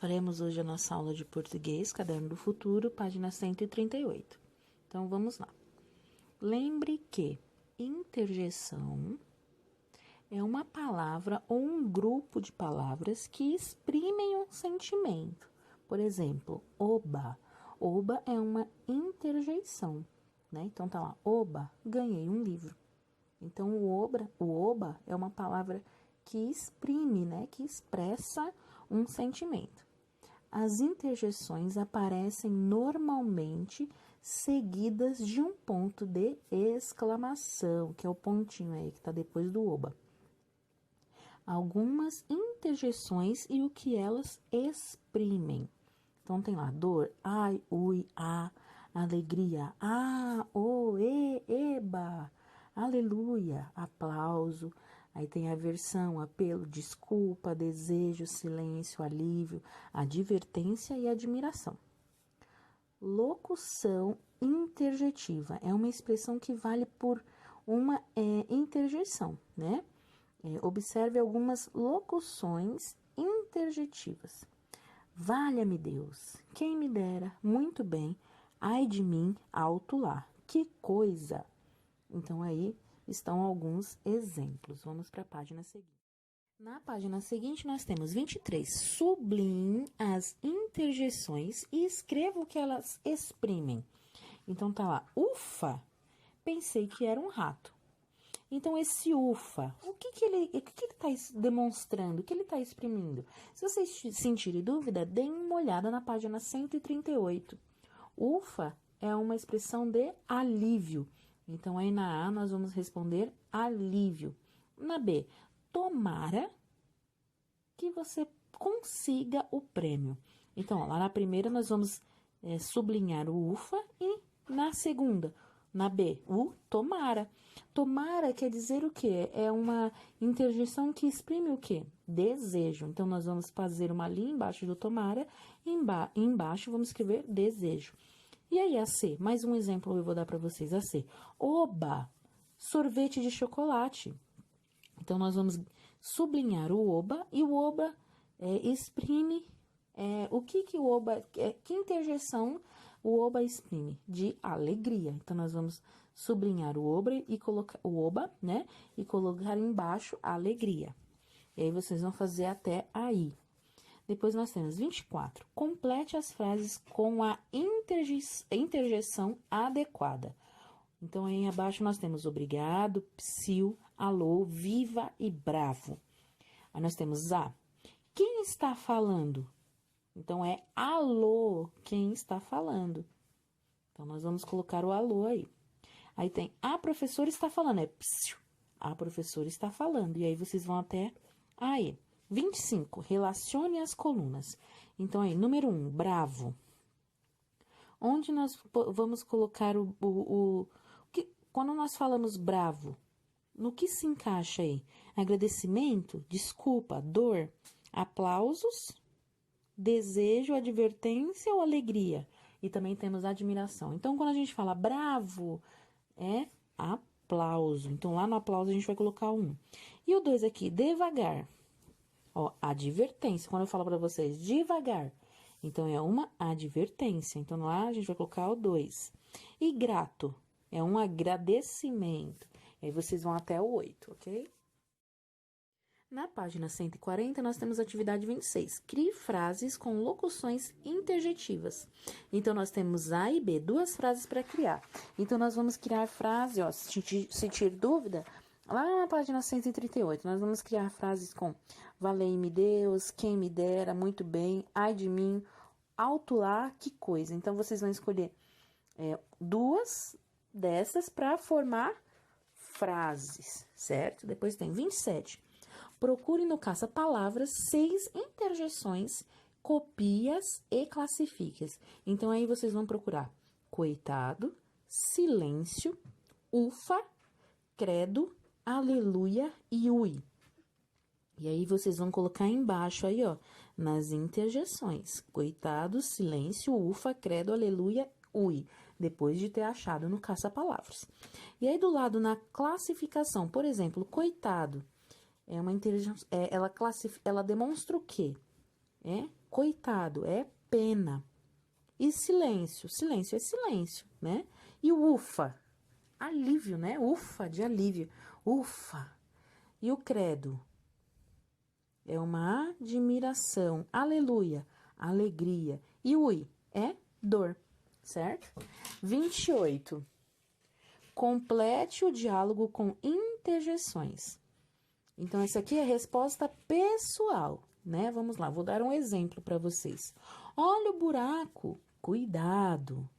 Faremos hoje a nossa aula de português, Caderno do Futuro, página 138. Então, vamos lá. Lembre que interjeção é uma palavra ou um grupo de palavras que exprimem um sentimento. Por exemplo, oba. Oba é uma interjeição, né? Então, tá lá, oba, ganhei um livro. Então, o oba é uma palavra que exprime, né? Que expressa um sentimento. As interjeções aparecem normalmente seguidas de um ponto de exclamação, que é o pontinho aí que está depois do oba. Algumas interjeções e o que elas exprimem. Então, tem lá dor, ai, ui, a, alegria, a, o, e, eba, aleluia, aplauso. Aí tem aversão, apelo, desculpa, desejo, silêncio, alívio, advertência e admiração. Locução interjetiva é uma expressão que vale por uma interjeição, né? Observe algumas locuções interjetivas. Valha-me Deus, quem me dera, muito bem, ai de mim, alto lá, que coisa! Então, aí estão alguns exemplos. Vamos para a página seguinte. Na página seguinte, nós temos 23. Sublinhe as interjeções e escreva o que elas exprimem. Então, tá lá, ufa, pensei que era um rato. Então, esse ufa, o que ele está demonstrando? O que ele está exprimindo? Se vocês sentirem dúvida, deem uma olhada na página 138. Ufa é uma expressão de alívio. Então, aí na A, nós vamos responder alívio. Na B, tomara que você consiga o prêmio. Então, ó, lá na primeira, nós vamos sublinhar o ufa e na segunda, na B, o tomara. Tomara quer dizer o quê? É uma interjeção que exprime o quê? Desejo. Então, nós vamos fazer uma linha embaixo do tomara e embaixo vamos escrever desejo. E aí, a C, mais um exemplo eu vou dar para vocês, a C. Oba, sorvete de chocolate. Então, nós vamos sublinhar o oba, e o oba exprime o que o oba, que interjeção o oba exprime? De alegria. Então, nós vamos sublinhar o oba e colocar o oba, né? E colocar embaixo alegria. E aí, vocês vão fazer até aí. Depois nós temos 24. Complete as frases com a interjeção adequada. Então, aí abaixo nós temos obrigado, psiu, alô, viva e bravo. Aí nós temos a. Quem está falando? Então, é alô, quem está falando. Então, nós vamos colocar o alô aí. Aí tem a professora está falando, é psiu, a professora está falando. E aí, vocês vão até aí. 25, relacione as colunas. Então, aí, número 1, bravo. Onde nós vamos colocar quando nós falamos bravo, no que se encaixa aí? Agradecimento, desculpa, dor, aplausos, desejo, advertência ou alegria? E também temos admiração. Então, quando a gente fala bravo, é aplauso. Então, lá no aplauso a gente vai colocar 1. E o 2 aqui, devagar. Ó, advertência. Quando eu falo para vocês devagar, então é uma advertência. Então lá a gente vai colocar o 2. E grato é um agradecimento. E aí vocês vão até o 8, ok? Na página 140, nós temos a atividade 26. Crie frases com locuções interjetivas. Então, nós temos A e B, duas frases para criar. Então, nós vamos criar frase, ó, se sentir dúvida. Lá na página 138, nós vamos criar frases com valei-me Deus, quem me dera, muito bem, ai de mim, alto lá, que coisa. Então, vocês vão escolher duas dessas para formar frases, certo? Depois tem 27. Procure no caça-palavras 6 interjeções, copias e classifique-as. Então, aí vocês vão procurar coitado, silêncio, ufa, credo, aleluia e ui. E aí, vocês vão colocar embaixo aí, ó, nas interjeções. Coitado, silêncio, ufa, credo, aleluia, ui. Depois de ter achado no caça-palavras. E aí, do lado, na classificação, por exemplo, coitado, é uma interjeção, ela demonstra o quê? coitado, é pena. E silêncio, silêncio é silêncio, né? E o ufa, alívio, né? Ufa, de alívio, ufa. E o credo, é uma admiração, aleluia, alegria. E o i é dor, certo? 28. Complete o diálogo com interjeções. Então, essa aqui é a resposta pessoal, né? Vamos lá, vou dar um exemplo para vocês. Olha o buraco, cuidado.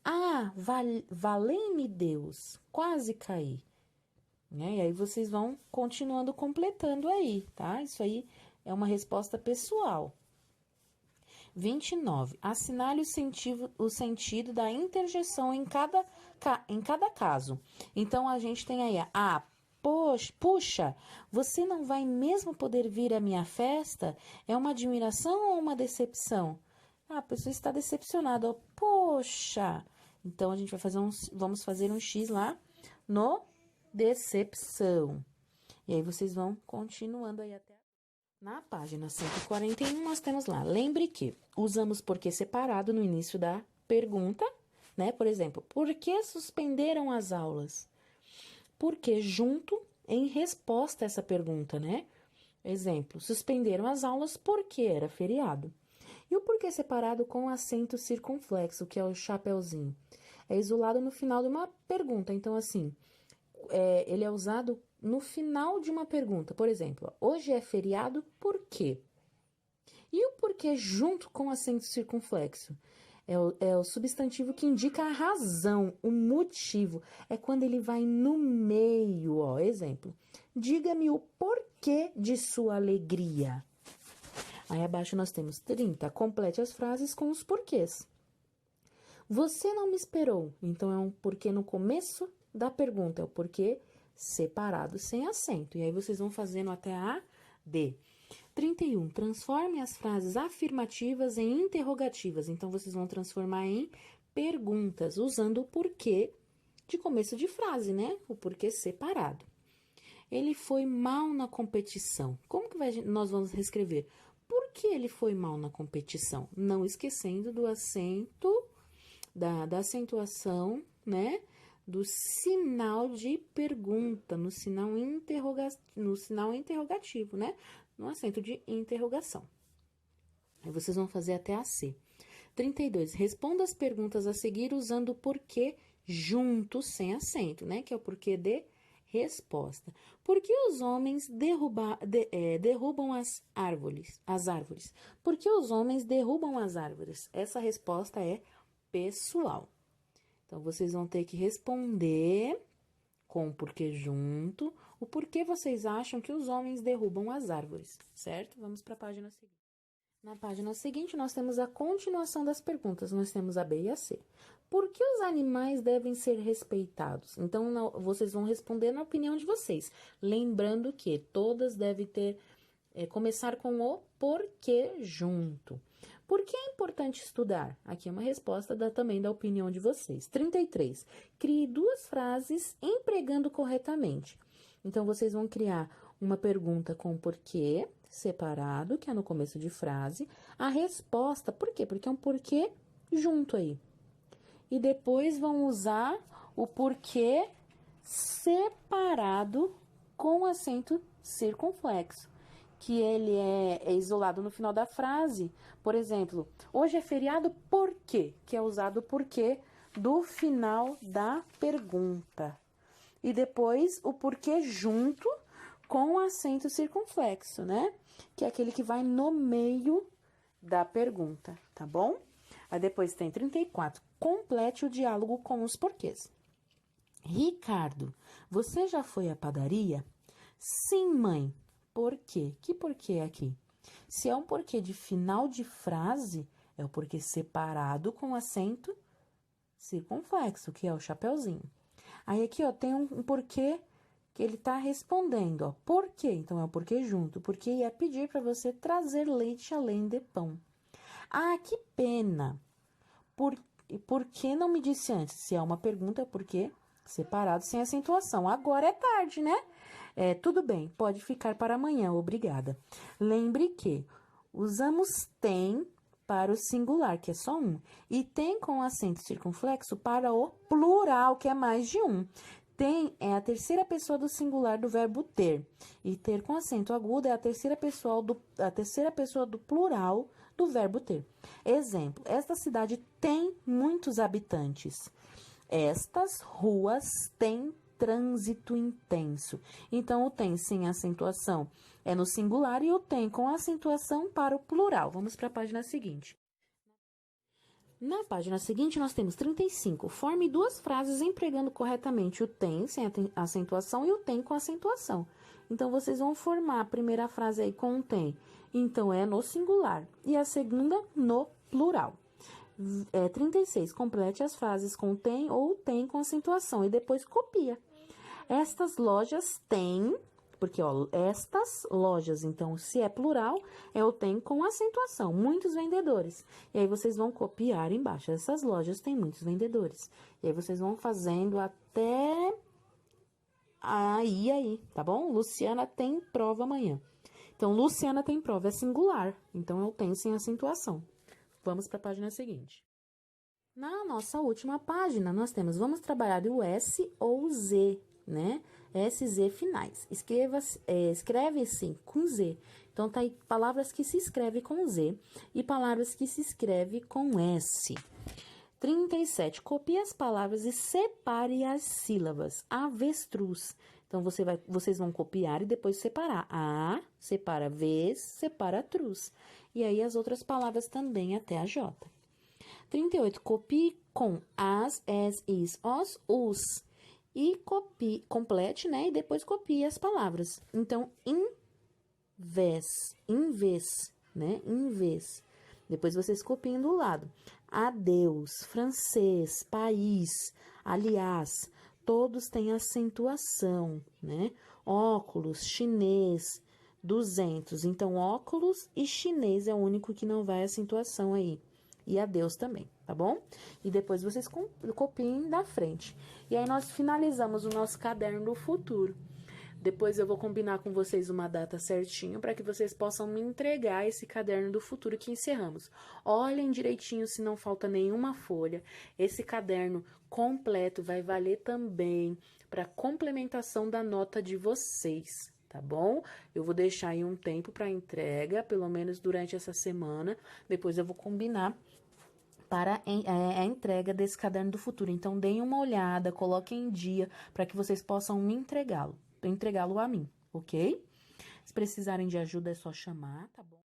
Ah, valei-me Deus, quase caí. Né? E aí, vocês vão continuando completando aí, tá? Isso aí é uma resposta pessoal. 29. Assinale o sentido da interjeção em cada caso. Então, a gente tem aí a puxa, você não vai mesmo poder vir à minha festa? É uma admiração ou uma decepção? Ah, a pessoa está decepcionada, ó, poxa. Então, a gente vai fazer vamos fazer um X lá no decepção. E aí, vocês vão continuando aí até... Na página 141, nós temos lá, lembre que usamos porque separado no início da pergunta, né? Por exemplo, por que suspenderam as aulas? Porque junto em resposta a essa pergunta, né? Exemplo, suspenderam as aulas porque era feriado. E o porquê separado com acento circunflexo, que é o chapeuzinho? É isolado no final de uma pergunta. Então, assim, ele é usado no final de uma pergunta. Por exemplo, hoje é feriado, por quê? E o porquê junto com acento circunflexo? É o substantivo que indica a razão, o motivo. É quando ele vai no meio, ó. Exemplo, diga-me o porquê de sua alegria. Aí abaixo nós temos 30. Complete as frases com os porquês. Você não me esperou. Então, é um porquê no começo da pergunta. É o porquê separado, sem acento. E aí, vocês vão fazendo até a D. 31. Transforme as frases afirmativas em interrogativas. Então, vocês vão transformar em perguntas, usando o porquê de começo de frase, né? O porquê separado. Ele foi mal na competição. Como que nós vamos reescrever? Por que ele foi mal na competição? Não esquecendo do acento, da acentuação, né? Do sinal de pergunta, no sinal interrogativo, né? No acento de interrogação. Aí vocês vão fazer até a C. 32. Responda as perguntas a seguir usando o porquê junto, sem acento, né? Que é o porquê de resposta. Por que os homens derrubam as árvores? Por que os homens derrubam as árvores? Essa resposta é pessoal. Então, vocês vão ter que responder com o porquê junto, o porquê vocês acham que os homens derrubam as árvores, certo? Vamos para a página seguinte. Na página seguinte, nós temos a continuação das perguntas. Nós temos a B e a C. Por que os animais devem ser respeitados? Então, vocês vão responder na opinião de vocês. Lembrando que todas devem começar com o porquê junto. Por que é importante estudar? Aqui é uma resposta também da opinião de vocês. 33. Crie duas frases empregando corretamente. Então, vocês vão criar uma pergunta com porquê separado, que é no começo de frase. A resposta, por quê? Porque é um porquê junto aí. E depois vão usar o porquê separado com acento circunflexo, que ele é isolado no final da frase. Por exemplo, hoje é feriado por quê? Que é usado o porquê do final da pergunta. E depois o porquê junto com acento circunflexo, né? Que é aquele que vai no meio da pergunta, tá bom? Aí depois tem 34. Complete o diálogo com os porquês. Ricardo, você já foi à padaria? Sim, mãe. Por quê? Que porquê aqui? Se é um porquê de final de frase, é o porquê separado com acento circunflexo, que é o chapeuzinho. Aí aqui, ó, tem um porquê que ele tá respondendo, ó. Por quê? Então, é o porquê junto. Porque ia pedir para você trazer leite além de pão. Ah, que pena. Por que não me disse antes? Se é uma pergunta, é porquê separado, sem acentuação. Agora é tarde, né? Tudo bem, pode ficar para amanhã, obrigada. Lembre que Usamos tem para o singular, que é só um, e tem com acento circunflexo para o plural, que é mais de um. Tem é a terceira pessoa do singular do verbo ter, e ter com acento agudo é a terceira pessoa do plural do verbo ter. Exemplo: esta cidade tem muitos habitantes. Estas ruas têm trânsito intenso. Então, o tem sem acentuação é no singular e o tem com acentuação para o plural. Vamos para a página seguinte. Na página seguinte, nós temos 35. Forme duas frases empregando corretamente o tem sem acentuação e o tem com acentuação. Então, vocês vão formar a primeira frase aí com o tem. Então, é no singular. E a segunda, no plural. 36. Complete as frases com tem ou tem com acentuação e depois copia. Estas lojas têm, porque, ó, estas lojas, então, se é plural, é o tem com acentuação, muitos vendedores. E aí, vocês vão copiar embaixo. Essas lojas têm muitos vendedores. E aí, vocês vão fazendo até aí, tá bom? Luciana tem prova amanhã. Então, Luciana tem prova, é singular. Então, eu tenho sem acentuação. Vamos para a página seguinte. Na nossa última página, nós temos, vamos trabalhar o S ou Z, né? S, Z finais. Escreve-se com Z. Então, tá aí palavras que se escreve com Z e palavras que se escreve com S. 37. Copie as palavras e separe as sílabas. Avestruz. Então, vocês vão copiar e depois separar. A, separa vez, separa truz. E aí, as outras palavras também até a J. 38. Copie com as, is, os. E complete, né? E depois copie as palavras. Então, em vez, né? Em vez. Depois vocês copiem do lado. Adeus, francês, país, aliás, todos têm acentuação, né? Óculos, chinês, 200. Então, óculos e chinês é o único que não vai acentuação aí. E adeus também, tá bom? E depois vocês copiem da frente. E aí, nós finalizamos o nosso caderno do futuro. Depois eu vou combinar com vocês uma data certinho para que vocês possam me entregar esse caderno do futuro que encerramos. Olhem direitinho se não falta nenhuma folha. Esse caderno completo vai valer também para complementação da nota de vocês, tá bom? Eu vou deixar aí um tempo para entrega, pelo menos durante essa semana. Depois eu vou combinar para a entrega desse caderno do futuro. Então, deem uma olhada, coloquem em dia para que vocês possam me entregá-lo a mim, ok? Se precisarem de ajuda, é só chamar, tá bom?